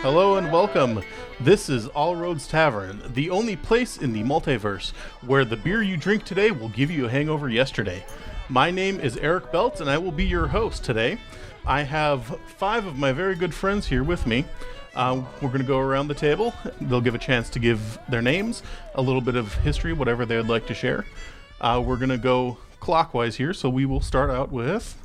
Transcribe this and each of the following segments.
Hello and welcome. This is All Roads Tavern, the only place in the multiverse where the beer you drink today will give you a hangover yesterday. My name is Eric Belt, and I will be your host today. I have 5 of my very good friends here with me. We're going to go around the table. They'll give a chance to give their names, a little bit of history, whatever they'd like to share. We're going to go clockwise here, so we will start out with...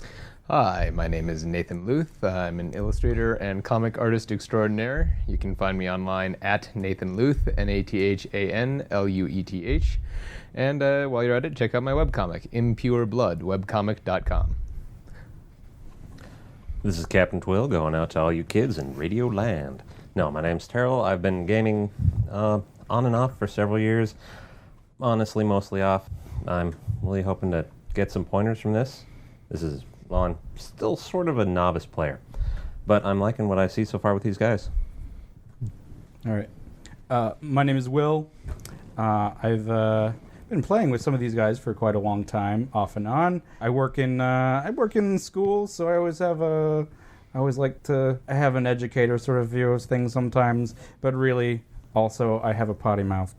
Hi, my name is Nathan Luth. I'm an illustrator and comic artist extraordinaire. You can find me online at Nathan Luth, NathanLueth. And while you're at it, check out my webcomic, Impure Blood, webcomic.com. This is Captain Twill going out to all you kids in Radio Land. No, my name's Terrell. I've been gaming on and off for several years. Honestly, mostly off. I'm really hoping to get some pointers from this. Well, I'm still sort of a novice player, but I'm liking what I see so far with these guys. All right. My name is Will. I've been playing with some of these guys for quite a long time, off and on. I work in school, so I always like to have an educator sort of view of things sometimes, but really also I have a potty mouth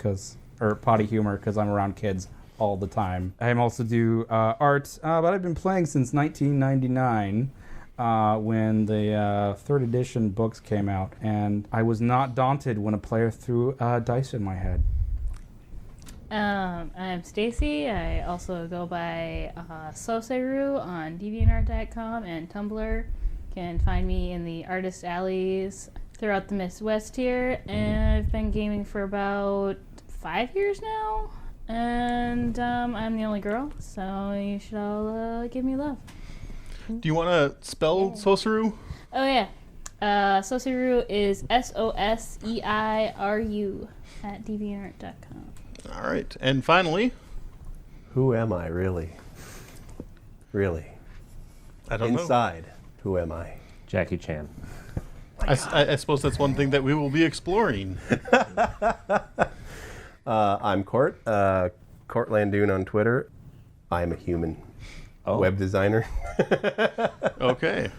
or potty humor because I'm around kids all the time. I also do art, but I've been playing since 1999 when the 3rd edition books came out, and I was not daunted when a player threw dice in my head. I'm Stacy. I also go by Soseru on DeviantArt.com and Tumblr. You can find me in the artist alleys throughout the Midwest here, and I've been gaming for about 5 years now. And I'm the only girl, so you should all give me love. Do you want to spell Soseru? Oh, yeah. Soseru is SOSEIRU at DeviantArt.com. All right. And finally... Who am I, really? Really? I don't know. Inside, who am I? Jackie Chan. I suppose that's one thing that we will be exploring. I'm Court, Court Landoon on Twitter. I'm a human web designer. Okay.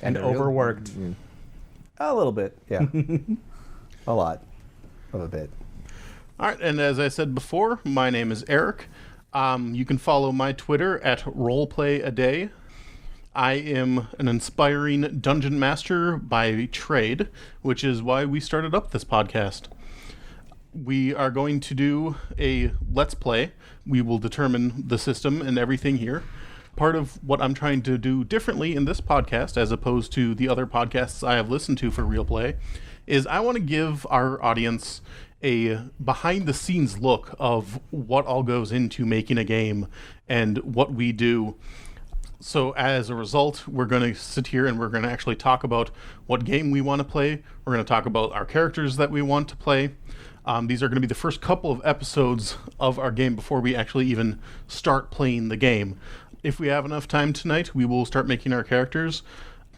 And overworked. A little bit, yeah. A lot of a bit. All right, and as I said before, my name is Eric. You can follow my Twitter at roleplayaday. I am an inspiring dungeon master by trade, which is why we started up this podcast. We are going to do a Let's Play. We will determine the system and everything here. Part of what I'm trying to do differently in this podcast, as opposed to the other podcasts I have listened to for Real Play, is I want to give our audience a behind-the-scenes look of what all goes into making a game and what we do. So as a result, we're going to sit here and we're going to actually talk about what game we want to play. We're going to talk about our characters that we want to play. These are going to be the first couple of episodes of our game before we actually even start playing the game. If we have enough time tonight, we will start making our characters,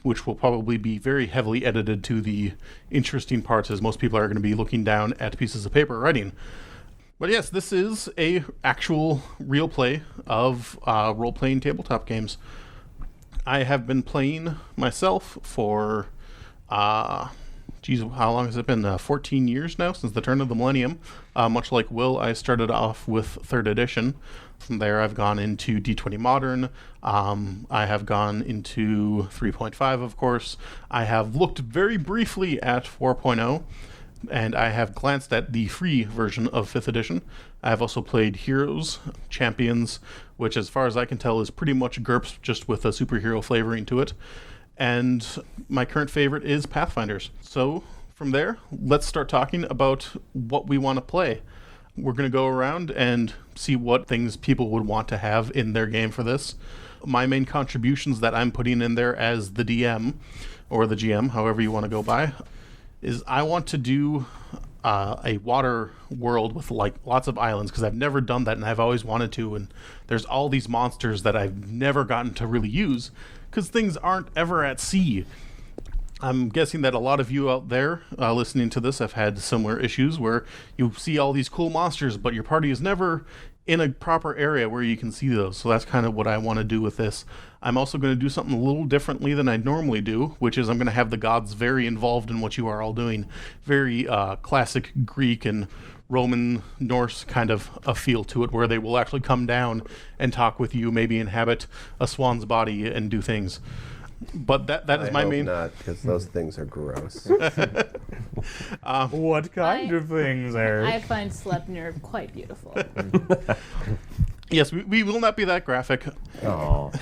which will probably be very heavily edited to the interesting parts, as most people are going to be looking down at pieces of paper writing. But yes, this is a actual real play of role-playing tabletop games. I have been playing myself for... how long has it been? 14 years now, since the turn of the millennium. Much like Will, I started off with 3rd edition. From there, I've gone into D20 Modern. I have gone into 3.5, of course. I have looked very briefly at 4.0, and I have glanced at the free version of 5th edition. I have also played Heroes, Champions, which, as far as I can tell, is pretty much GURPS, just with a superhero flavoring to it. And my current favorite is Pathfinders. So from there, let's start talking about what we want to play. We're going to go around and see what things people would want to have in their game for this. My main contributions that I'm putting in there as the DM, or the GM, however you want to go by, is I want to do a water world with like lots of islands, because I've never done that and I've always wanted to, and there's all these monsters that I've never gotten to really use because things aren't ever at sea. I'm guessing that a lot of you out there listening to this have had similar issues where you see all these cool monsters, but your party is never in a proper area where you can see those. So that's kind of what I want to do with this. I'm also going to do something a little differently than I normally do, which is I'm going to have the gods very involved in what you are all doing. Very classic Greek and Roman, Norse kind of a feel to it, where they will actually come down and talk with you, maybe inhabit a swan's body and do things. But that is I my hope main. not, because those things are gross. What kind of things, Eric? I find Sleipnir quite beautiful. Yes, we will not be that graphic. Oh.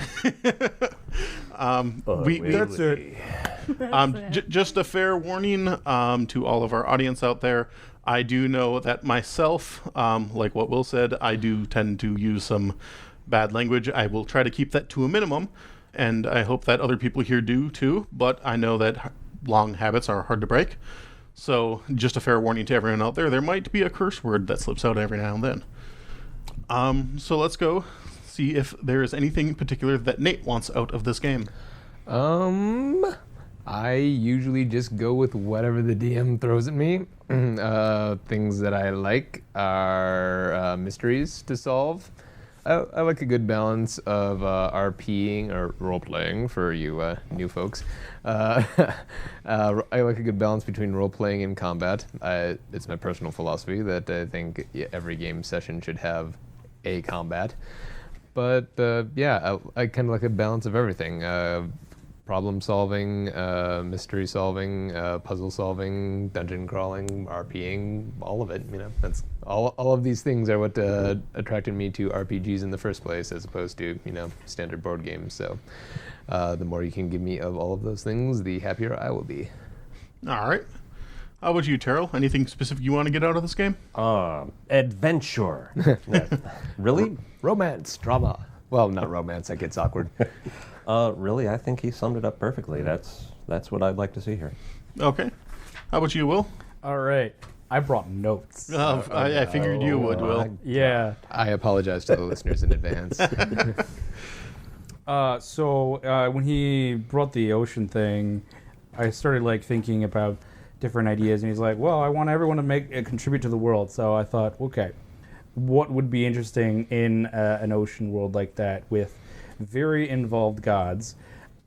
That's it. Just a fair warning to all of our audience out there. I do know that myself, like what Will said, I do tend to use some bad language. I will try to keep that to a minimum, and I hope that other people here do too. But I know that long habits are hard to break. So just a fair warning to everyone out there, there might be a curse word that slips out every now and then. So let's go see if there is anything in particular that Nate wants out of this game. I usually just go with whatever the DM throws at me. Things that I like are mysteries to solve. I like a good balance of RPing or role-playing for you new folks. I like a good balance between role-playing and combat. It's my personal philosophy that I think every game session should have a combat. But yeah, I kind of like a balance of everything. Problem solving, mystery solving, puzzle solving, dungeon crawling, RPing, all of it. You know, that's all of these things are what attracted me to RPGs in the first place, as opposed to standard board games. So the more you can give me of all of those things, the happier I will be. All right. How about you, Terrell? Anything specific you want to get out of this game? Adventure. Really? Romance, drama. Well, not romance. That gets awkward. Really, I think he summed it up perfectly. That's what I'd like to see here. Okay. How about you, Will? All right. I brought notes. I figured you would, Will. Yeah. I apologize to the listeners in advance. So when he brought the ocean thing, I started thinking about different ideas, and he's like, well, I want everyone to contribute to the world. So I thought, okay, what would be interesting in an ocean world like that with very involved gods?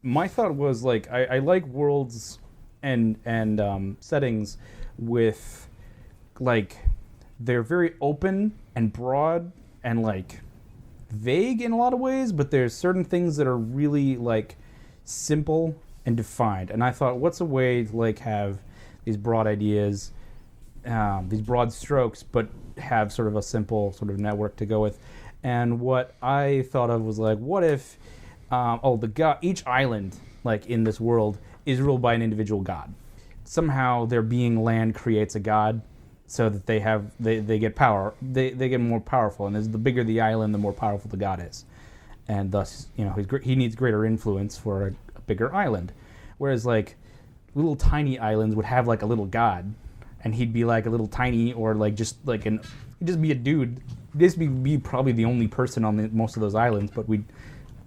My thought was I like worlds and settings with they're very open and broad and vague in a lot of ways, but there's certain things that are really simple and defined. And I thought, what's a way to have these broad ideas, these broad strokes, but have sort of a simple sort of network to go with. And what I thought of was what if each island in this world is ruled by an individual god. Somehow their being land creates a god, so that they get power. They get more powerful, and as the bigger the island, the more powerful the god is, and thus he needs greater influence for a bigger island. Whereas little tiny islands would have a little god, and he'd be a little tiny, or he'd just be a dude. He'd be probably the only person on most of those islands, but we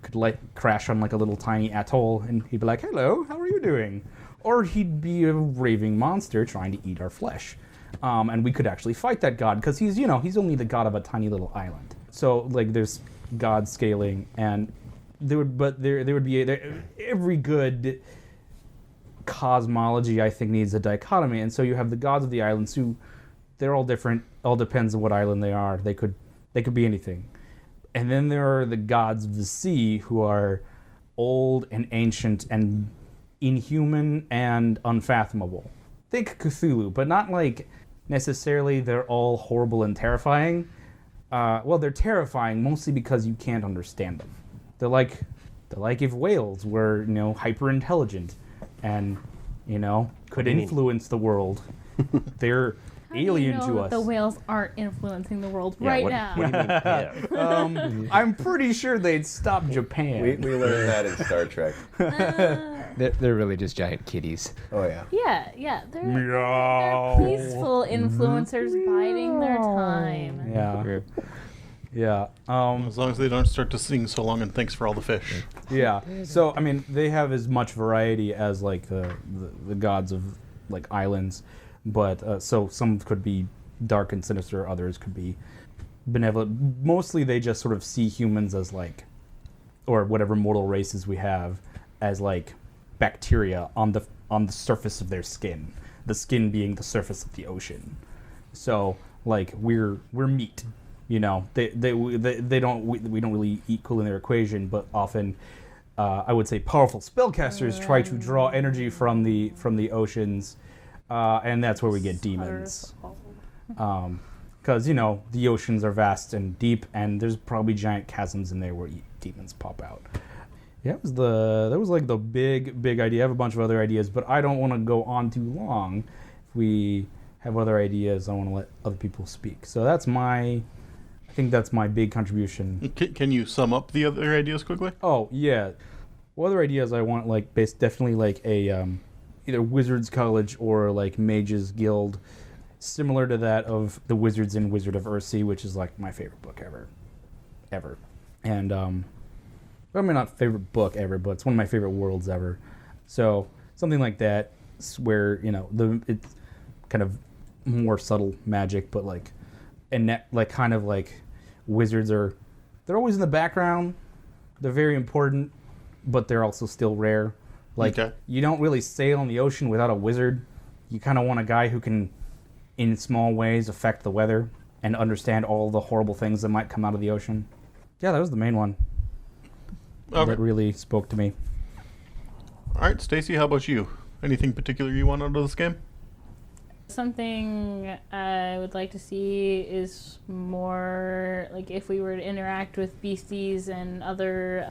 could crash on a little tiny atoll, and he'd be like, hello, how are you doing? Or he'd be a raving monster trying to eat our flesh. And we could actually fight that god, because he's only the god of a tiny little island. So there's god scaling, and there would be every good cosmology, I think, needs a dichotomy. And so you have the gods of the islands, who they're all different. All depends on what island they are. They could be anything. And then there are the gods of the sea, who are old and ancient and inhuman and unfathomable. Think Cthulhu, but not necessarily they're all horrible and terrifying. Well, they're terrifying mostly because you can't understand them. They're like if whales were hyper intelligent and could influence the world. They're alien to us. The whales aren't influencing the world now. What do you mean? I'm pretty sure they'd stop Japan. We learned that in Star Trek. They're really just giant kitties. Oh, yeah. Yeah. They're Meow. peaceful influencers biding their time. Yeah. Yeah. As long as they don't start to sing so long and thanks for all the fish. Yeah. So I mean, they have as much variety as like the gods of like islands, but so some could be dark and sinister, others could be benevolent. Mostly, they just sort of see humans as like, or whatever mortal races we have, as like bacteria on the surface of their skin. The skin being the surface of the ocean. So like we're meat. You know, we don't really equal in their equation, but often, I would say, powerful spellcasters try to draw energy from the oceans, and that's where we get demons. Because you know the oceans are vast and deep, and there's probably giant chasms in there where demons pop out. Yeah, that was like the big idea. I have a bunch of other ideas, but I don't want to go on too long. If we have other ideas, I want to let other people speak. So I think that's my big contribution. Can you sum up the other ideas quickly? Oh yeah, well, other ideas I want like definitely like a either Wizards College or like Mages Guild, similar to that of the Wizards in Wizard of Earthsea, which is like my favorite book ever. And I mean not favorite book ever, but it's one of my favorite worlds ever. So something like that, where you know it's kind of more subtle magic, but like like kind of like wizards they're always in the background. They're very important, but they're also still rare. Like You don't really sail on the ocean without a wizard. You kind of want a guy who can, in small ways, affect the weather and understand all the horrible things that might come out of the ocean. Yeah, that was the main one. Okay. That really spoke to me. All right, Stacy, how about you? Anything particular you want out of this game? Something I would like to see is more like if we were to interact with beasties and other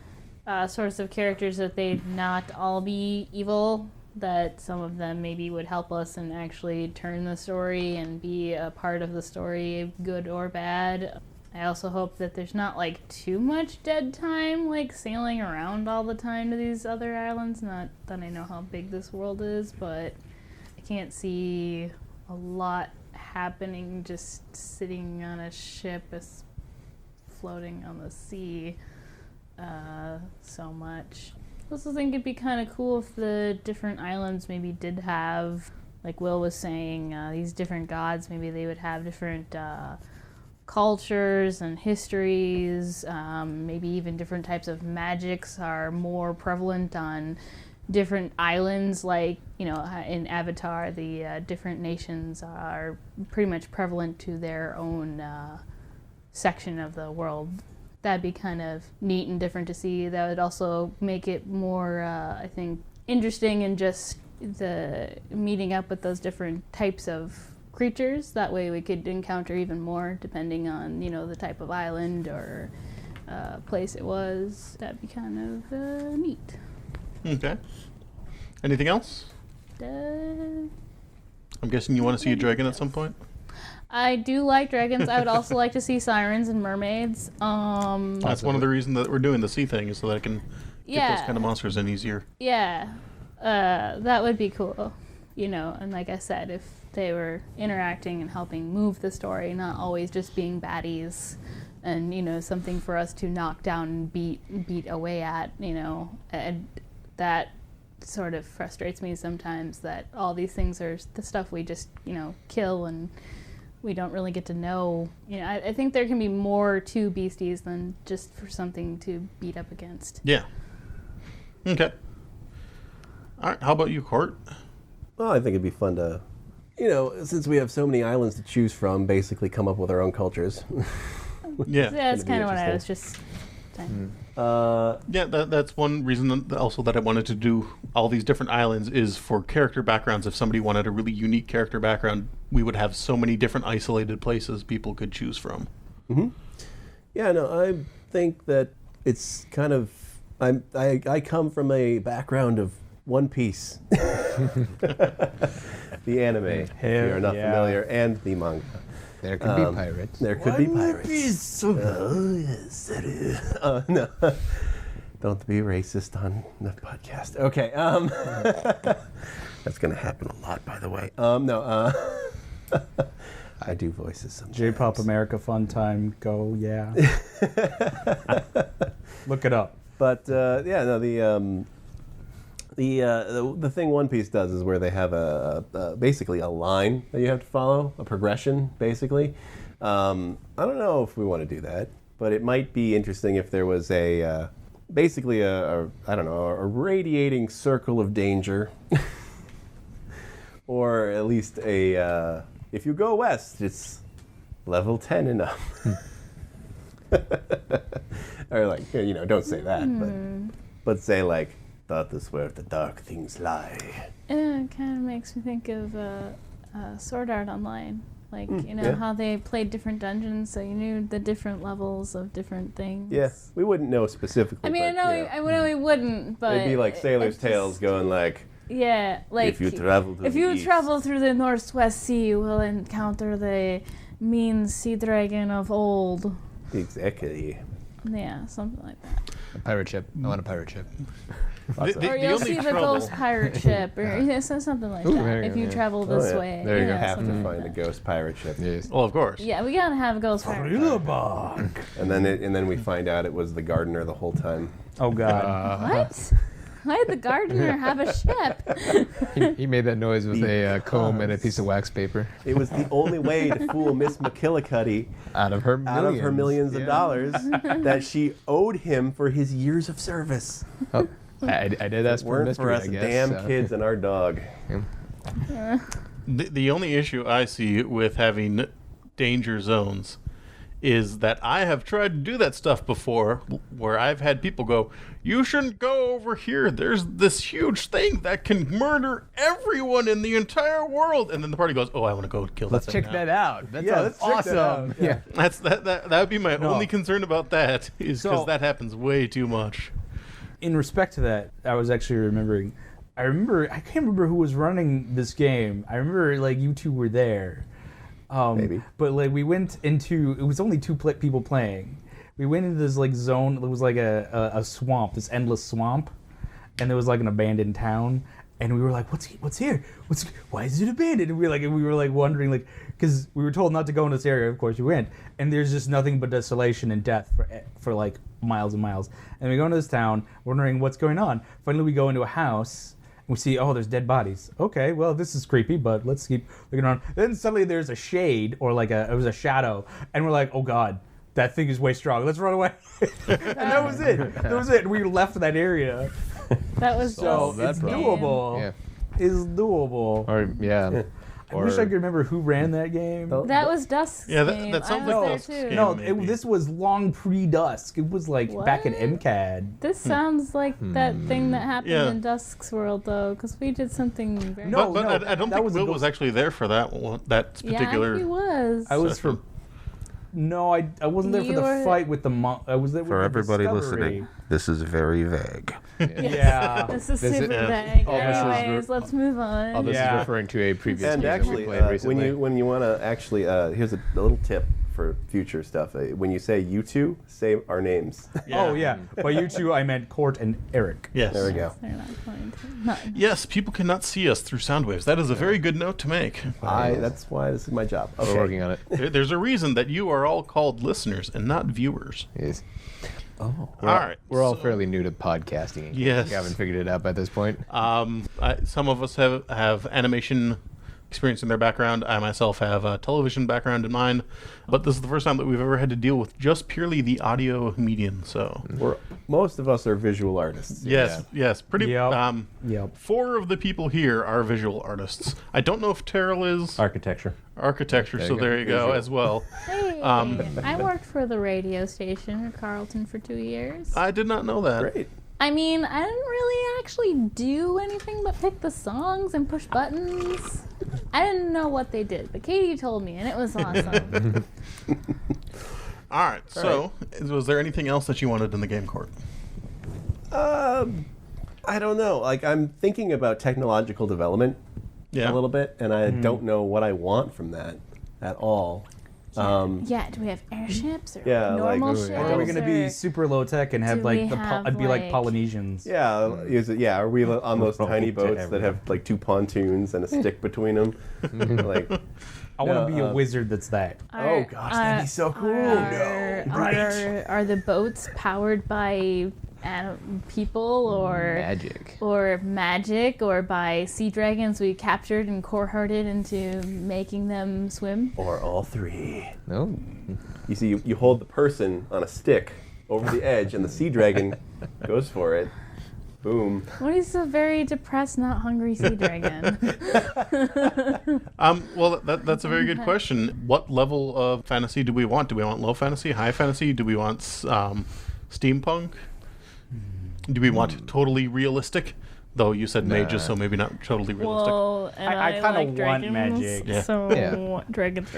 sorts of characters, that they'd not all be evil, that some of them maybe would help us and actually turn the story and be a part of the story, good or bad. I also hope that there's not like too much dead time, like sailing around all the time to these other islands. Not that I know how big this world is, but I can't see a lot happening just sitting on a ship floating on the sea so much. I also think it'd be kind of cool if the different islands maybe did have, like Will was saying, these different gods, maybe they would have different cultures and histories, maybe even different types of magics are more prevalent on different islands. Like, you know, in Avatar, the different nations are pretty much prevalent to their own section of the world. That'd be kind of neat and different to see. That would also make it more, I think, interesting in just the meeting up with those different types of creatures. That way we could encounter even more depending on, you know, the type of island or place it was. That'd be kind of neat. Okay. Anything else? I'm guessing you want to see a dragon at some point? I do like dragons. I would also like to see sirens and mermaids. That's one of the reasons that we're doing the sea thing, is so that I can get those kind of monsters in easier. Yeah. That would be cool. You know, and like I said, if they were interacting and helping move the story, not always just being baddies and, you know, something for us to knock down and beat away at, you know. And that sort of frustrates me sometimes, that all these things are the stuff we just, you know, kill and we don't really get to know. You know, I think there can be more to beasties than just for something to beat up against. Yeah. Okay. All right, how about you, Court? Well, I think it'd be fun to, you know, since we have so many islands to choose from, basically come up with our own cultures. Yeah. That's kind of what I was just saying. Yeah, that's one reason also that I wanted to do all these different islands, is for character backgrounds. If somebody wanted a really unique character background, we would have so many different isolated places people could choose from. Mm-hmm. Yeah, no, I think that it's kind of, I come from a background of One Piece, the anime, if you're not familiar, and the manga. There could be pirates. There could be pirates. Oh, yes, that is. No, don't be racist on the podcast. Okay, that's going to happen a lot, by the way. I do voices sometimes. J-Pop America Fun Time. Go, yeah. Look it up. But yeah, no, the thing One Piece does is where they have basically a line that you have to follow, a progression, basically. I don't know if we want to do that, but it might be interesting if there was basically a radiating circle of danger, or at least if you go west, it's level 10 and up. Or like, don't say that, but say like, that is where the dark things lie. It kind of makes me think of Sword Art Online. Like, how they played different dungeons, so you knew the different levels of different things. Yeah, we wouldn't know specifically. I mean, but, I know we wouldn't, but... It'd be like Sailor's Tales going like... Yeah, like... If you travel through the Northwest Sea, you will encounter the mean sea dragon of old. Exactly. Yeah, something like that. A pirate ship. I want a pirate ship. Or you'll see the ghost pirate ship, or something like that. If you travel this way. There you go. Have to something find a like ghost pirate ship. Yes. Well, of course. Yeah, we gotta have a ghost pirate ship. And then we find out it was the gardener the whole time. Oh, God. What? Why did the gardener have a ship? He made that noise with a comb and a piece of wax paper. It was the only way to fool Miss McKillicuddy Out of her millions of dollars that she owed him for his years of service. Oh, I did ask for a Weren't mystery, for us I guess. damn kids and our dog. The only issue I see with having danger zones is that I have tried to do that stuff before, where I've had people go, you shouldn't go over here. There's this huge thing that can murder everyone in the entire world. And then the party goes, oh, I want to go kill Let's that thing check now. that out. That Yeah, sounds let's check that awesome. out. Yeah. That would be my No. only concern about that, is because So- that happens way too much. In respect to that, I was actually remembering. I can't remember who was running this game. I remember like you two were there. Maybe. But like we went into, it was only people playing. We went into this like zone. It was like a swamp, this endless swamp, and there was like an abandoned town. And we were like, what's here? Why is it abandoned? And we were like wondering, like, because we were told not to go in this area. Of course, we went, and there's just nothing but desolation and death for like miles and miles. And we go into this town, wondering what's going on. Finally, we go into a house. We see, oh, there's dead bodies. Okay, well, this is creepy, but let's keep looking around. Then suddenly there's a shade, or like it was a shadow, and we're like, oh God, that thing is way strong. Let's run away. And that was it. That was it. We left that area. That was So just it's problem. doable. Yeah. It's doable. Or, yeah. I wish I could remember who ran that game. That was Dusk's Yeah, game. that sounds I like was Dusk's there too. game. No, maybe. this was long pre-Dusk. It was like back in What? MCAD. This sounds like that thing that happened Yeah. in Dusk's world, though, because we did something very... No, But I don't that think was a Will ghost- was actually there for that one, that particular... Yeah, he was. I was for. session. No, I wasn't there for You the were- fight with the I was there with For the everybody discovery. listening, this is very vague. Yeah. This is This is- super yeah. vague. All this is Anyways, let's move on. All this Yeah. is referring to a previous And game actually, that we played recently. when you want to actually, here's a little tip for future stuff. When you say you two, say our names. Oh yeah. By you two, I meant Court and Eric. Yes. There we go. They're not going to. Not. Yes, people cannot see us through sound waves. That is a very good note to make. That's why this is my job. Okay. We're working on it. There's a reason that you are all called listeners and not viewers. Yes. Oh. We're All right. We're all so- fairly new to podcasting. Yes. We haven't figured it out by this point. Some of us have animation experience in their background. I myself have a television background in mine, but this is the first time that we've ever had to deal with just purely the audio medium. So Most of us are visual artists. yes, pretty. Yep. Yep. 4 of the people here are visual artists. I don't know if Terrell is Architecture. architecture, There so you go. there you go as well. Hey, I worked for the radio station in Carleton for 2 years. I did not know that. Great. I mean, I didn't really actually do anything but pick the songs and push buttons. I didn't know what they did, but Katie told me, and it was awesome. All right. So, was there anything else that you wanted in the game, Court? I don't know. Like, I'm thinking about technological development Yeah. a little bit, and I don't know what I want from that at all. Yeah, do we have airships or Yeah, like- normal Ooh, ships? yeah. Are we going to be or- super low tech and have do like we the have, I'd be like like- Polynesians? Yeah, are we on those tiny boats that Whatever. have like 2 pontoons and a stick between them? Like, I want to be a um, wizard that's that. oh gosh, that'd be so cool. Are the boats powered by people or magic or by sea dragons we captured and core-hearted into making them swim? Or all 3. No. You see, you hold the person on a stick over the edge, and the sea dragon goes for it. Boom. What is a very depressed, not hungry sea dragon? Well, that's a very good question. What level of fantasy do we want? Do we want low fantasy, high fantasy? Do we want steampunk? Do we want totally realistic? Though you said mages, so maybe not totally realistic. Well, and I kinda like want dragons, magic. Yeah. So Yeah. dragons.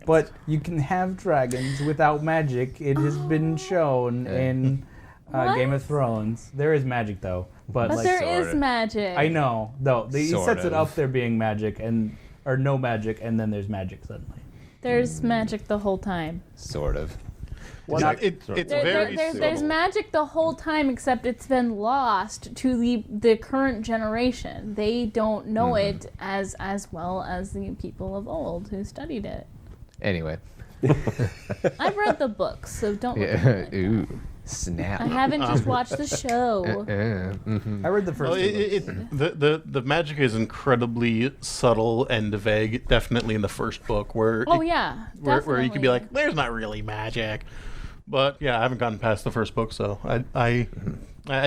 But you can have dragons without magic. It has been shown in Game of What? Thrones. There is magic though, but But like there is magic. I know though. He Sort sets it of. up there being magic or no magic, and then there's magic suddenly. There's magic the whole time. Sort of. It's very There's subtle. magic the whole time, except it's been lost to the current generation. They don't know it as well as the people of old who studied it. Anyway. I've read the books, so don't. Look at Yeah. me. Ooh. Snap. I haven't just watched the show. I read the first. Well, two books. the magic is incredibly subtle and vague. Definitely in the first book, where Oh yeah, where you could be definitely. like, "There's not really magic," but yeah, I haven't gotten past the first book, so I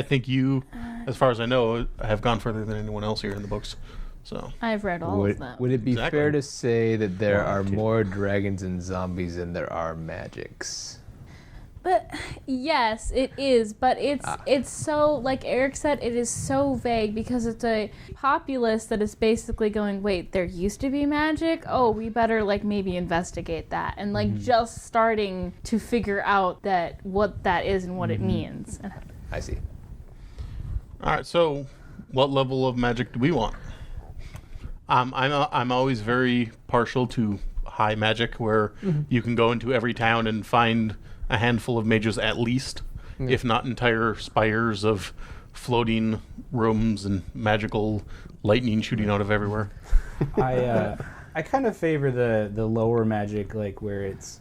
think you, as far as I know, have gone further than anyone else here in the books. So I've read all of them. Would it be Exactly. fair to say that there are too. more dragons and zombies than there are magics? But yes, it is. But it's so, like Eric said, it is so vague because it's a populace that is basically going, wait, there used to be magic? Oh, we better like maybe investigate that, and like just starting to figure out that what that is and what it means. I see. all right, so what level of magic do we want? I'm always very partial to high magic, where you can go into every town and find a handful of mages at least, if not entire spires of floating rooms and magical lightning shooting out of everywhere. I kind of favor the lower magic, like where it's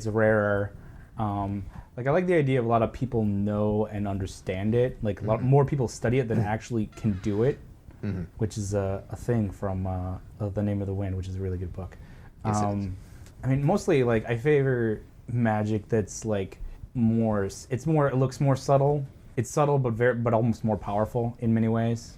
rarer. Like I like the idea of a lot of people know and understand it. Like a lot more people study it than actually can do it, which is a thing from The Name of the Wind, which is a really good book. Yes, it is. I mean, mostly like I favor magic that's like more. It looks more subtle. It's subtle, but almost more powerful in many ways.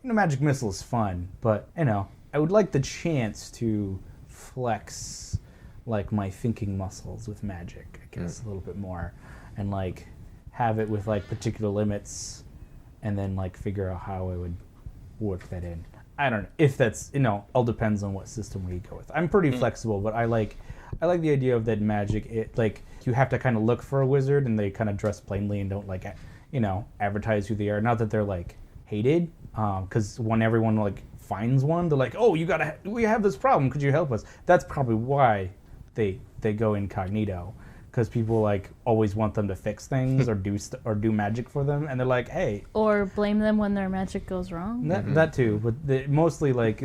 You know, magic missile is fun, but you know, I would like the chance to flex like my thinking muscles with magic, I guess, a little bit more, and like have it with like particular limits, and then like figure out how I would work that in. I don't know if that's, you know, all depends on what system we go with. I'm pretty flexible, but I like the idea of that magic. It like you have to kind of look for a wizard, and they kind of dress plainly and don't like you know, advertise who they are. Not that they're like hated, because when everyone like finds one, they're like, oh, we have this problem. Could you help us? That's probably why they go incognito, because people like always want them to fix things or do magic for them, and they're like, hey. Or blame them when their magic goes wrong. That too, but mostly like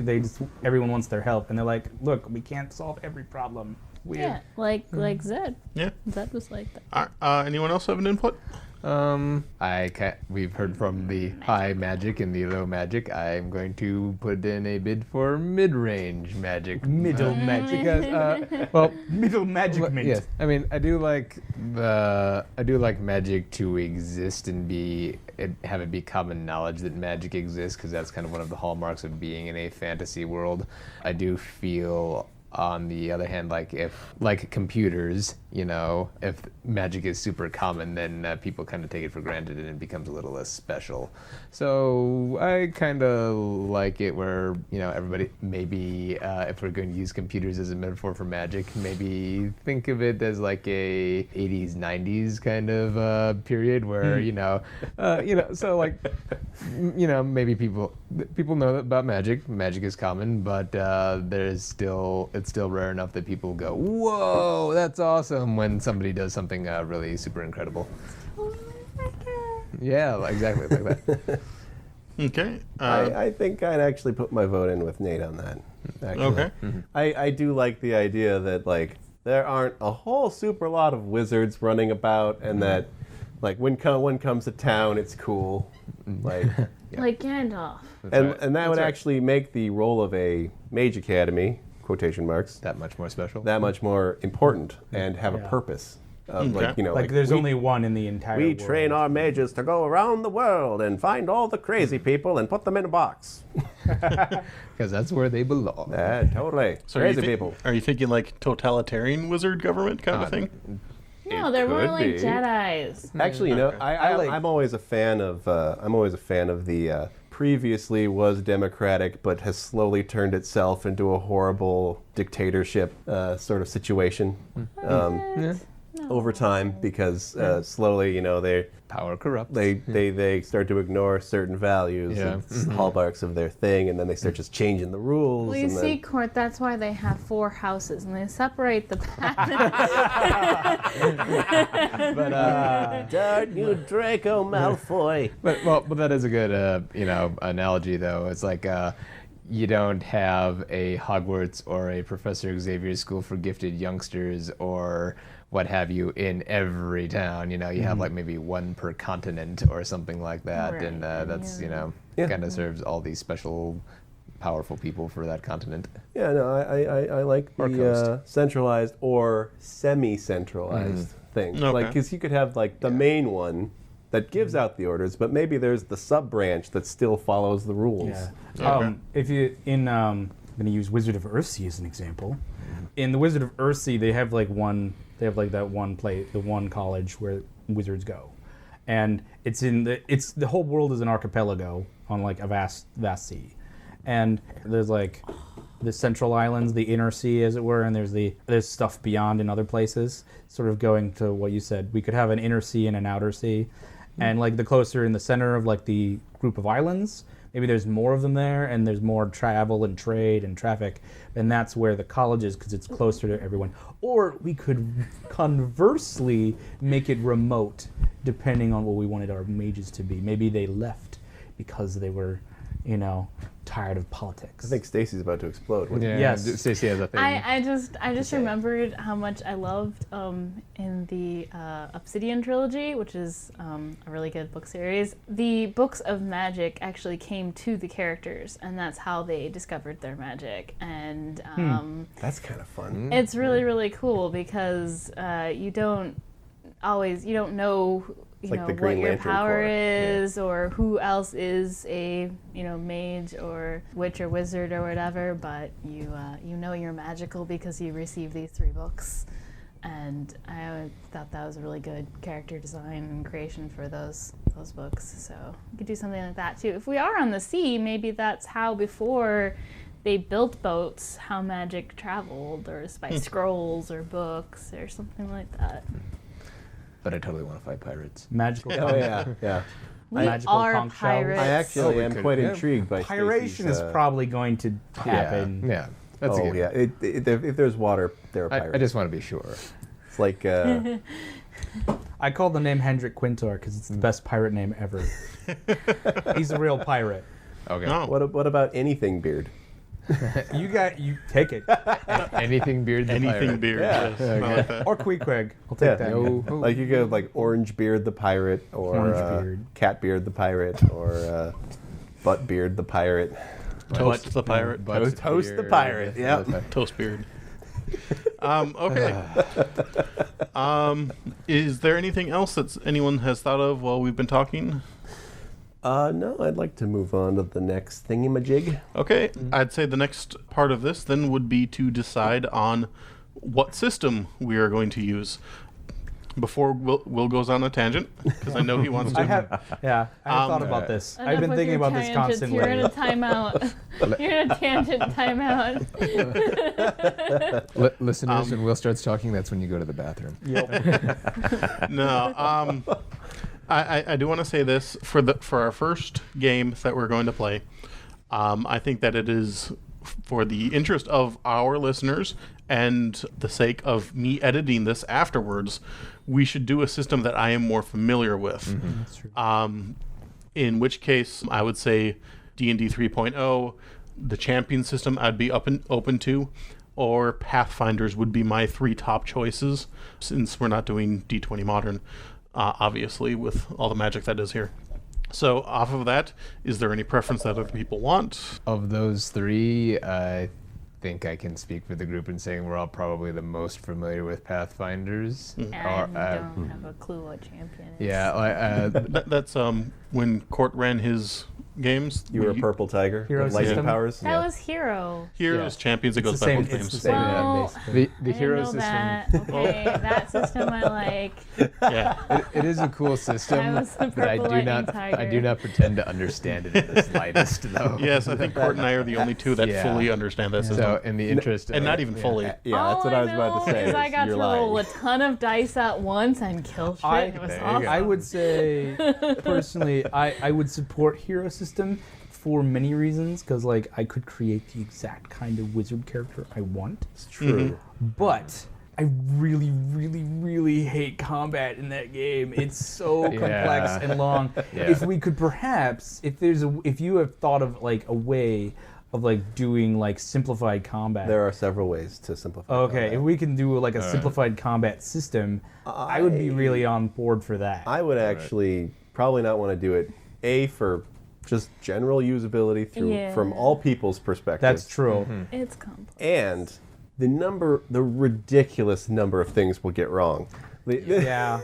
everyone wants their help, and they're like, look, we can't solve every problem. Yeah, like Zed. Yeah. Zed was like that. All right, anyone else have an input? We've heard from the high magic and the low magic. I'm going to put in a bid for mid-range magic. Middle magic. Because, well, Middle magic mint. yes, I mean, I do like magic to exist and have it be common knowledge that magic exists, because that's kind of one of the hallmarks of being in a fantasy world. I do feel, on the other hand, like if, like computers, if magic is super common, then people kind of take it for granted and it becomes a little less special. So I kind of like it where, everybody, maybe if we're going to use computers as a metaphor for magic, maybe think of it as like a 80s, 90s kind of period where, so like, maybe people know about magic. Magic is common, but it's still rare enough that people go, whoa, that's awesome, when somebody does something really super incredible. Yeah, exactly like that. Okay. I think I'd actually put my vote in with Nate on that. Actually. Okay. I do like the idea that like there aren't a whole super lot of wizards running about, and that like when one comes to town, it's cool. Like Like Gandalf. and that would actually make the role of a mage academy, quotation marks, That much more special. that much more important and have a Yeah. purpose. Okay. Like there's only one in the entire we world. train our mages to go around the world and find all the crazy people and put them in a box. Because that's where they belong. Totally. So Crazy people. Are you thinking like totalitarian wizard government kind of thing? No, they're more could like be. Jedis. Actually, I'm always a fan of the previously was democratic but has slowly turned itself into a horrible dictatorship sort of situation over time because slowly, Power corrupts. they start to ignore certain values and hallmarks of their thing, and then they start just changing the rules. Well, you and see, then, Court, that's why they have 4 houses, and they separate the darn you, Draco Malfoy. But that is a good analogy though. It's like you don't have a Hogwarts or a Professor Xavier's School for Gifted Youngsters or what have you in every town. You have like maybe one per continent or something like that, Right, and that's Yeah. kind of serves all these special, powerful people for that continent. Yeah, no, I like Or the centralized or semi-centralized thing. Okay. Like, because you could have like the main one that gives out the orders, but maybe there's the sub-branch that still follows the rules. Yeah. Okay. If you I'm going to use Wizard of Earthsea as an example. In the Wizard of Earthsea, they have like that one place, the one college where wizards go, and the whole world is an archipelago on like a vast sea, and there's like the central islands, the inner sea, as it were, and there's stuff beyond in other places. Sort of going to what you said, we could have an inner sea and an outer sea, and like the closer in the center of like the group of islands, maybe there's more of them there, and there's more travel and trade and traffic, and that's where the college is because it's closer to everyone. Or we could conversely make it remote, depending on what we wanted our mages to be. Maybe they left because they were, tired of politics. I think Stacy's about to explode. Yeah, Yes. Stacey has a thing. I just remembered how much I loved in the Obsidian trilogy, which is a really good book series. The books of magic actually came to the characters, and that's how they discovered their magic. And That's kind of fun. it's really, really cool because you don't know like the what Green your Lantern power Corps. is or who else is a mage or witch or wizard or whatever, but you know you're magical because you received these 3 books, and I thought that was a really good character design and creation for those books. So you could do something like that too. If we are on the sea, maybe that's how before they built boats, how magic traveled, or by scrolls or books or something like that. But I totally want to fight pirates. Magical. Oh yeah. We Magical are conch shells. pirates. I actually we am could- quite yeah. intrigued by Piration Stacy's, is probably going to happen. Yeah, that's a Oh good. yeah. If there's water, there are pirates. I just want to be sure. It's like I call the name Hendrik Quintor because it's the best pirate name ever. He's a real pirate. Okay. No. what about anything beard? You take it. Anything beard the Anything pirate. beard. Yeah. Yes. I like that. Or Queequeg. I'll take that. No. Like you could have like Orange Beard the pirate, or Orange Beard. Cat Beard the pirate, or Butt Beard the pirate. Toast the pirate. Toast the pirate, yeah. Toast beard. Okay. Is there anything else that anyone has thought of while we've been talking? No, I'd like to move on to the next thingamajig. Okay, I'd say the next part of this then would be to decide on what system we are going to use. Before Will goes on a tangent, because I know he wants to. I have thought about this. Enough I've been with thinking your about this tangents. constantly. You're in a timeout. You're in a tangent timeout. Listeners, when Will starts talking, that's when you go to the bathroom. No, I do want to say this for our first game that we're going to play. I think that it is for the interest of our listeners and the sake of me editing this afterwards, we should do a system that I am more familiar with. Mm-hmm. That's true. In which case, I would say D&D 3.0, the champion system I'd be open to, or Pathfinders would be my 3 top choices, since we're not doing D20 Modern, obviously, with all the magic that is here. So off of that, is there any preference that other people want? Of those 3, I think I can speak for the group in saying we're all probably the most familiar with Pathfinders. And don't have a clue what champion is. Yeah, That's when Court ran his games. You were a purple tiger Hero with lightning system? powers. That was Hero. Heroes, champions, it It's goes the by same- both it's names. the same. Well, the I hero know system. that. Okay, that system I like. Yeah. It is a cool I system, was the but I purple do not. lightning I do tiger. not pretend to understand it in the slightest, though. Yes, I think Court and I are the only two that Yeah. fully understand that system. So, in the interest, And of not it, even fully. Yeah, that's what I was about to say. Is I is got you're to roll lying. a ton of dice at once and kill shit. It was There you awesome. go. I would say, personally, I would support Hero System for many reasons, because like I could create the exact kind of wizard character I want. It's true. But I really, really, really hate combat in that game. It's so complex and long. Yeah. If we could perhaps, if you have thought of like a way of like doing like simplified combat. There are several ways to simplify. Okay, if combat. we can do like a simplified combat system, I would be really on board for that. I would actually probably not want to do it. For just general usability from all people's perspectives. That's true. It's complex. And the ridiculous number of things we'll get wrong. Yeah.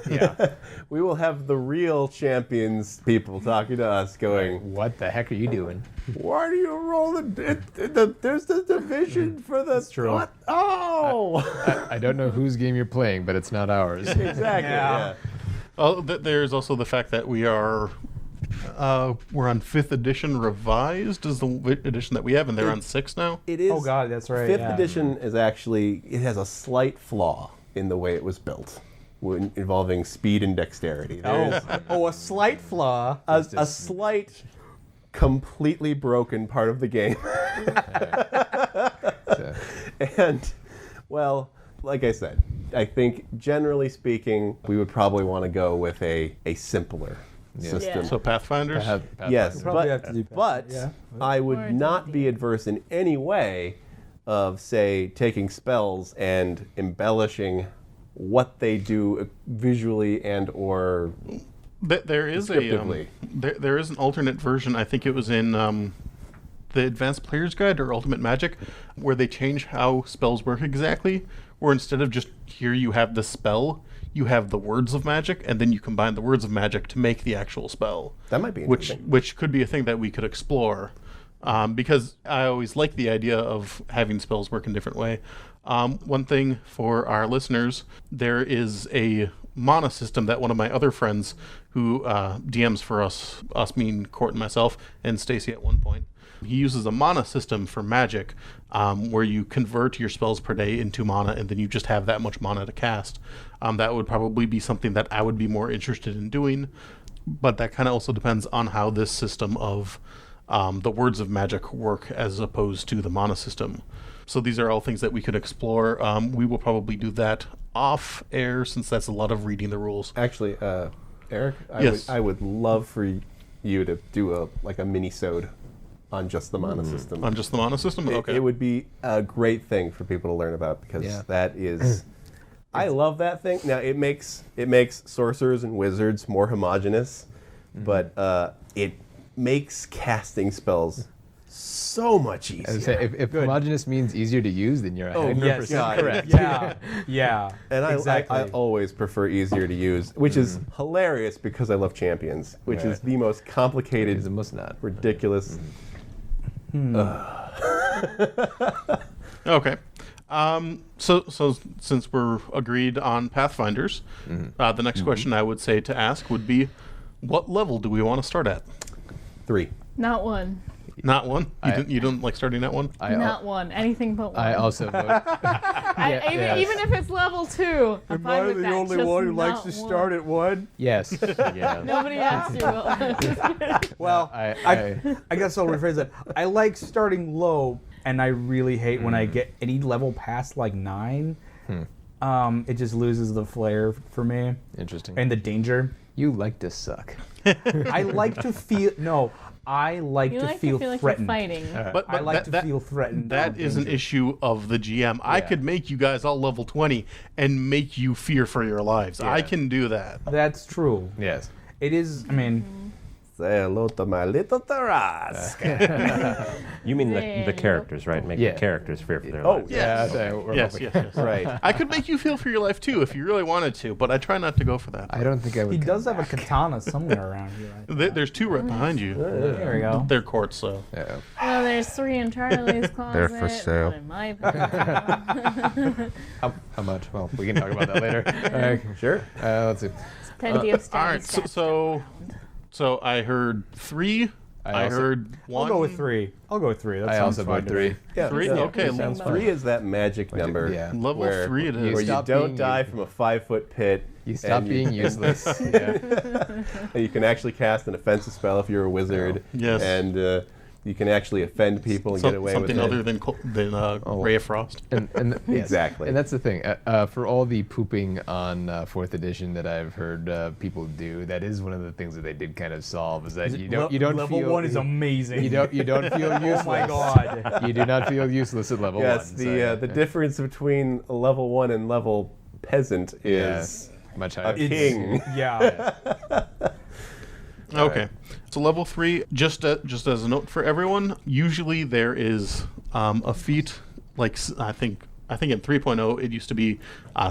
We will have the real champions people talking to us going, what the heck are you doing? why do you roll there's the division for the... That's true. What? Oh! I don't know whose game you're playing, but it's not ours. Exactly, yeah. Oh, there's also the fact that we're on 5th edition revised is the edition that we have, and they're on 6 now. It is... Oh God, that's right. 5th yeah. edition is actually... It has a slight flaw in the way it was built, involving speed and dexterity. There's Oh, a slight flaw. a slight, completely broken part of the game. So, And, well, like I said, I think generally speaking, we would probably want to go with a simpler system. Yeah. So Pathfinders? Yes, probably have to do but yeah. I would Or not D&D. be adverse in any way of, say, taking spells and embellishing what they do visually and or There is descriptively. there is an alternate version. I think it was in the Advanced Player's Guide or Ultimate Magic, where they change how spells work exactly. Where instead of just here you have the spell, you have the words of magic, and then you combine the words of magic to make the actual spell. That might be which interesting. which could be a thing that we could explore, because I always like the idea of having spells work in a different way. One thing for our listeners, there is a mana system that one of my other friends who DMs for us mean Court and myself, and Stacy at one point, he uses a mana system for magic, where you convert your spells per day into mana, and then you just have that much mana to cast. That would probably be something that I would be more interested in doing, but that kind of also depends on how this system of the words of magic work as opposed to the mana system. So these are all things that we could explore. We will probably do that off air, since that's a lot of reading the rules. Actually, Eric, Yes. I would love for you to do a mini-sode on just the mana system. On just the mana system? Okay. It would be a great thing for people to learn about, because Yeah. that is... I love that thing. Now, it makes sorcerers and wizards more homogenous, but it makes casting spells so much easier. as I say, if homogeneous means easier to use, then you're 100% God. correct. Yeah. And exactly. I always prefer easier to use, which is hilarious because I love champions, which is the most complicated, It must not. ridiculous. Okay. So since we're agreed on Pathfinders, the next question I would say to ask would be, what level do we want to start at? 3. Not one. Not one? You don't like starting at one? Not one. Anything but one. I also vote. Even if it's level 2, I'm fine with that. Just not one. at 1? Yes. Yeah. Nobody asked you. Well, I I guess I'll rephrase that. I like starting low, and I really hate when I get any level past like 9. It just loses the flair for me Interesting. and the danger. You like to suck. I like to feel I like You to like feel to feel like threatened. you're fighting. But I like to feel threatened. That is an issue of the GM. I could make you guys all level 20 and make you fear for your lives. I can do that. That's true. Yes. It is. I mean, Say hello to my little Taras. You mean There the you characters, right? Make Yeah. the characters fear for their Oh, lives. yeah. Yes, yes. Right. I could make you feel for your life too if you really wanted to, but I try not to go for that. I don't think I would. he come does have a back. katana somewhere around here. There's 2 right behind you. There we go. They're courts, so. Yeah. Well, there's 3 in Charlie's closet. They're for sale. One in my closet. How much? Well, we can talk about that later. Sure. Let's see. Plenty of All right, stats. so I heard 3. I also- heard 1. I'll go with 3. That I sounds also fine vote to me. 3. Yeah. 3? yeah. Okay, sounds fun. 3 is that magic number. Yeah. level where, 3 it you is. Where you stop don't being die you. from a 5-foot pit. You stop and being useless. Yeah. And you can actually cast an offensive spell if you're a wizard. Yes. And you can actually offend people and get away with Something it. other than Ray of Frost. And yes. Exactly. And that's the thing. For all the pooping on 4th edition that I've heard people do, that is one of the things that they did kind of solve. Is that you don't level feel 1 is amazing. You don't feel useless. Oh my god. You do not feel useless at level 1. Yes, the difference between a level 1 and level peasant is much a higher. king. Yeah. Okay, so level 3. Just as a note for everyone, usually there is a feat like I think in 3.0 it used to be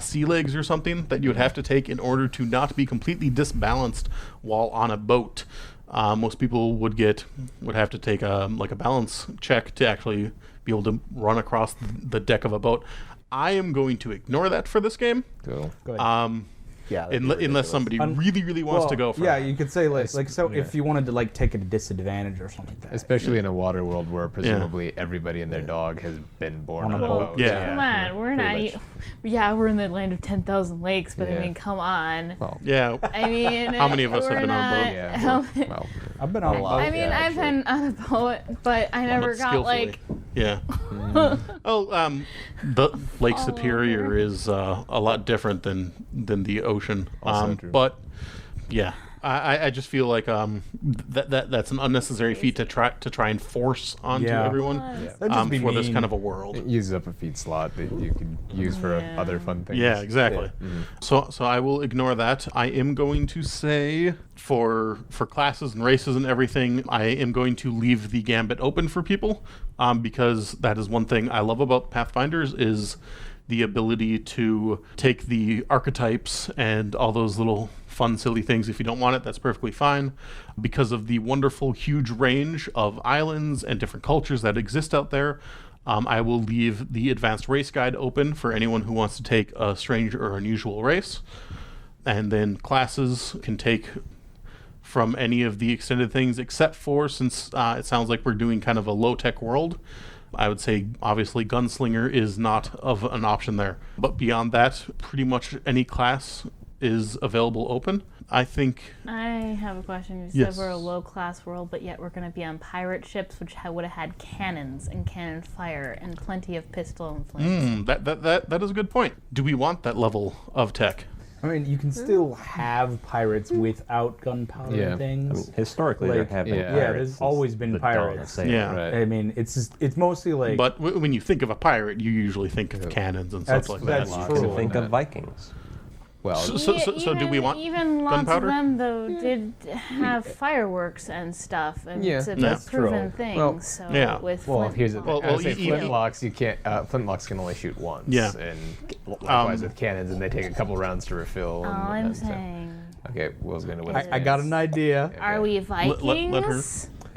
sea legs or something that you would have to take in order to not be completely disbalanced while on a boat. Most people would have to take a balance check to actually be able to run across the deck of a boat. I am going to ignore that for this game. Cool. Go ahead. Yeah. that'd be Unless ridiculous. somebody really wants to go for yeah, it. you could say if you wanted to like take a disadvantage or something like that. Especially in a water world where presumably everybody and their dog has been born on a boat. Yeah. Come on, we're not. much. We're in the land of 10,000 lakes, but Yeah. I mean, come on. Well, Yeah. I mean, How many of us have we're been on a boat? not- yeah. how- Well, I've been on a lot. boat. I mean, Yeah, I've been on a boat, but I never Not got skillfully. like. Yeah. The Lake Superior over. is a lot different than the ocean. Also true. But yeah, I just feel like that's an unnecessary feat to try and force onto Yeah. everyone That'd just be for this mean. kind of a world. it uses up a feed slot that you could use for Yeah. other fun things. Yeah, exactly. So I will ignore that. I am going to say for classes and races and everything, I am going to leave the gambit open for people because that is one thing I love about Pathfinders is the ability to take the archetypes and all those little fun, silly things. If you don't want it, that's perfectly fine. Because of the wonderful, huge range of islands and different cultures that exist out there, I will leave the advanced race guide open for anyone who wants to take a strange or unusual race. And then classes can take from any of the extended things, except for, since it sounds like we're doing kind of a low-tech world, I would say obviously Gunslinger is not of an option there. But beyond that, pretty much any class is available open. I think I have a question. You Yes. said we're a low-class world, but yet we're going to be on pirate ships, which would have had cannons and cannon fire and plenty of pistol and flames. that is a good point. Do we want that level of tech? I mean, you can still have pirates without gunpowder Yeah. and things. I mean, historically, Like, there have been yeah. pirates Yeah, there's since always been the dawn of pirates. sailing. Yeah. Right. I mean, it's mostly like. But when you think of a pirate, you usually think of cannons and stuff That's- like that's that. true. You think of Vikings. Well, So do we want even lots gunpowder? of them though did have fireworks and stuff, and Yeah. it's a Yeah. proven True. thing. Well, so yeah. with well, flint here's the and thing. I would say even- flintlocks, you can't. Flintlocks can only shoot once. Yeah. And likewise with cannons, and they take a couple rounds to refill. all and, I'm and so- saying, Okay, Will's going to win. I got an idea. are we Vikings, let her.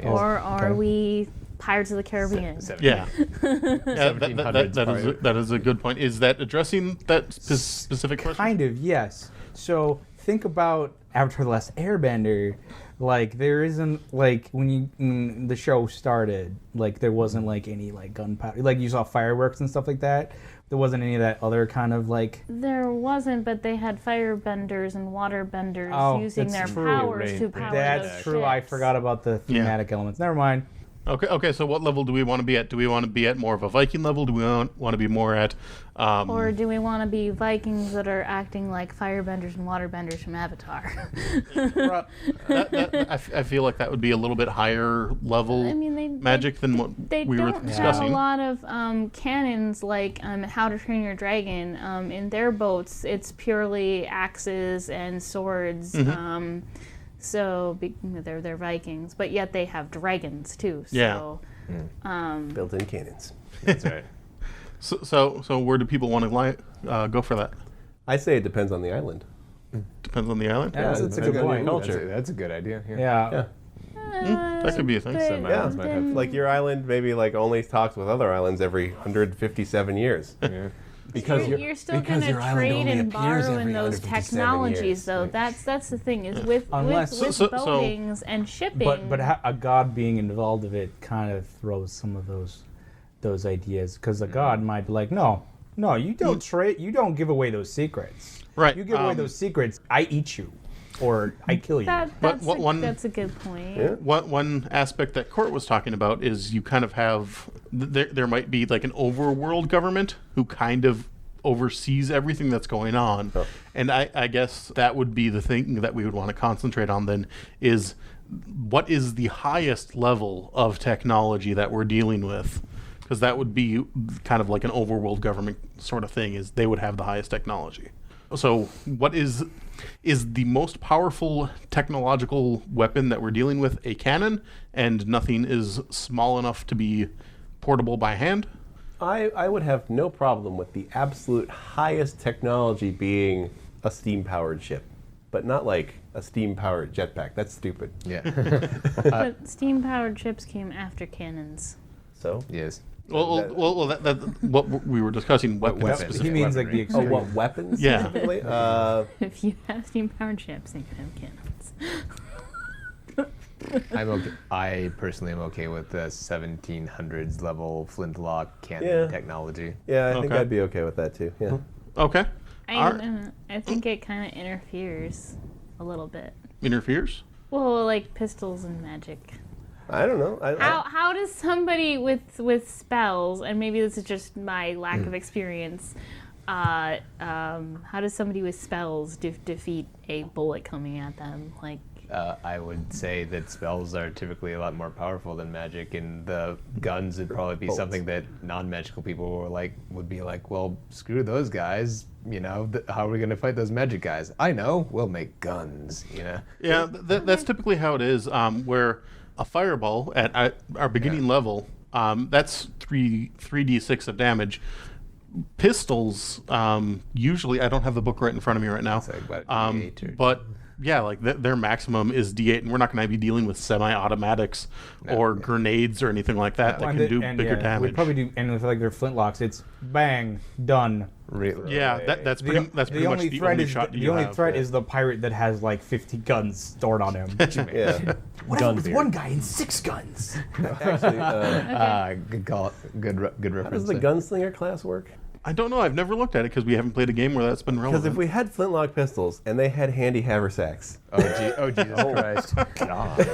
or are we Pirates of the Caribbean. Yeah. Yeah, 1700s that is a good point. Is that addressing that specific question? Kind of, yes. So think about Avatar: The Last Airbender. Like, there isn't, like, when the show started, like, there wasn't, like, any, like, gunpowder. Like, you saw fireworks and stuff like that. There wasn't any of that other kind of, like... There wasn't, but they had firebenders and waterbenders using their that's true. powers to power those That's true. I ships. forgot about the thematic elements. Never mind. Okay, so what level do we want to be at? Do we want to be at more of a Viking level? Do we want to be more at... Or do we want to be Vikings that are acting like firebenders and waterbenders from Avatar? I feel like that would be a little bit higher level magic than what we were discussing. They don't have a lot of cannons like How to Train Your Dragon. In their boats, it's purely axes and swords. So they're Vikings, but yet they have dragons too. So, Built-in cannons. That's right. So where do people want to go for that? I say it depends on the island. Depends on the island. Yeah, that's a good point. Culture. That's a good idea. Yeah. That could be a thing. Some islands might have. Like your island maybe like only talks with other islands every 157 years. Yeah. Because you're still going to trade and borrow in those technologies, though. That's the thing is with boatings and shipping. But a god being involved of it kind of throws some of those ideas, because a god might be like, no, you don't trade, you don't give away those secrets. Right. You give away those secrets, I eat you, or I kill you. That's a good point. Yeah. One aspect that Court was talking about is you kind of have there might be like an overworld government who kind of oversees everything that's going on, and I guess that would be the thing that we would want to concentrate on then is what is the highest level of technology that we're dealing with, because that would be kind of like an overworld government sort of thing, is they would have the highest technology. So what is the most powerful technological weapon that we're dealing with a cannon, and nothing is small enough to be portable by hand? I would have no problem with the absolute highest technology being a steam-powered ship, but not like a steam-powered jetpack. That's stupid. Yeah. But steam-powered ships came after cannons. So? Yes. Well, that's what we were discussing. Weapons. Weapons. He means like the Oh, extreme. what weapons? Yeah. Specifically? If you have steam-powered ships, then you have cannons. I'm okay. I personally am okay with the 1700s level flintlock cannon technology. Yeah, I think Okay. I'd be okay with that too. Yeah. Okay. I think it kind of interferes a little bit. Interferes? Well, like pistols and magic. I don't know. How does somebody with spells, and maybe this is just my lack of experience, how does somebody with spells defeat a bullet coming at them? Like, I would say that spells are typically a lot more powerful than magic, and the guns would probably be something that non-magical people would be like, well, screw those guys. You know, how are we going to fight those magic guys? I know, we'll make guns. You know. Yeah, that's typically how it is. Where a fireball at our beginning level, that's 3d6 of damage. Pistols, usually, I don't have the book right in front of me right now. It's like about D8 or... But yeah, like their maximum is D8, and we're not going to be dealing with semi-automatics or grenades or anything like that that can do bigger damage. We'd probably do, and with like their flintlocks, it's bang, done. Really? Yeah, that's pretty much the only shot you The only have. threat is the pirate that has like 50 guns stored on him. Yeah. What happened with one guy and 6 guns? Actually, Good call. Good reference. how does the gunslinger class work? I don't know. I've never looked at it because we haven't played a game where that's been Because relevant. if we had flintlock pistols and they had handy haversacks, Oh, Jesus Christ. God.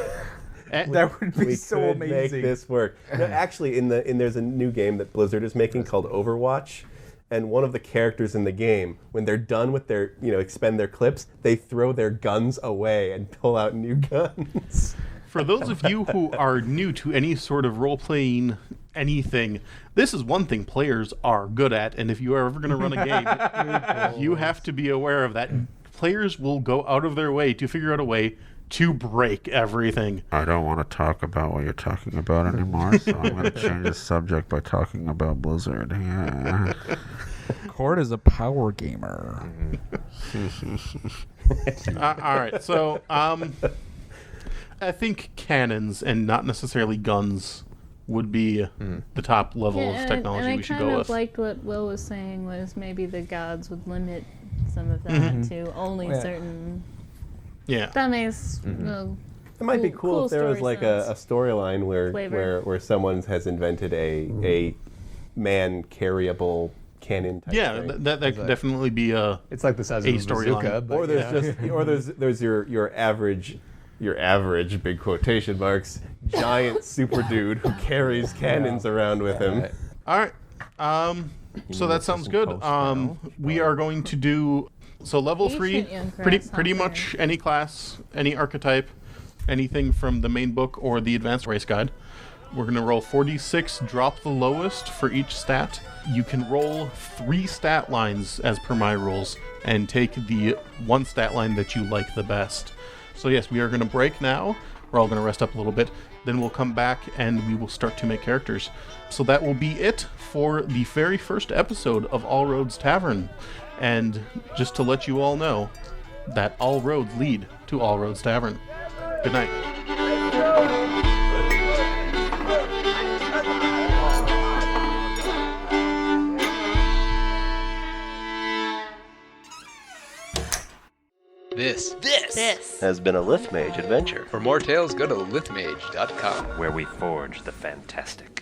That would be we so could amazing. make this work. No, actually, there's a new game that Blizzard is making called Overwatch, and one of the characters in the game, when they're done with their, expend their clips, they throw their guns away and pull out new guns. For those of you who are new to any sort of role-playing anything, this is one thing players are good at, and if you are ever going to run a game, you have to be aware of that. Players will go out of their way to figure out a way to break everything. I don't want to talk about what you're talking about anymore, so I'm going to change the subject by talking about Blizzard. Yeah. Cord is a power gamer. All right, so I think cannons and not necessarily guns would be the top level Yeah, of technology and we should I go kind with. of liked what Will was saying was maybe the gods would limit some of that to only Yeah. certain. Yeah. That makes well, It might be cool if there was story like a sense. storyline Flavor. where someone has invented a man carryable cannon type Yeah, thing. that could definitely be a. It's like the size A of a storyline. bazooka, but Or there's yeah. just or there's your average big quotation marks giant super dude who carries cannons around with him. Right. All right. So that sounds good. We are going to do so level Ancient 3. young Pretty grasshopper. much any class, any archetype, anything from the main book or the advanced race guide. We're going to roll 46, drop the lowest for each stat. You can roll 3 stat lines as per my rules and take the one stat line that you like the best. So yes, we are going to break now. We're all going to rest up a little bit. Then we'll come back and we will start to make characters. So that will be it for the very first episode of All Roads Tavern. And just to let you all know that all roads lead to All Roads Tavern. Good night. This. Has been a LithMage adventure. For more tales, go to lithmage.com. Where we forge the fantastic.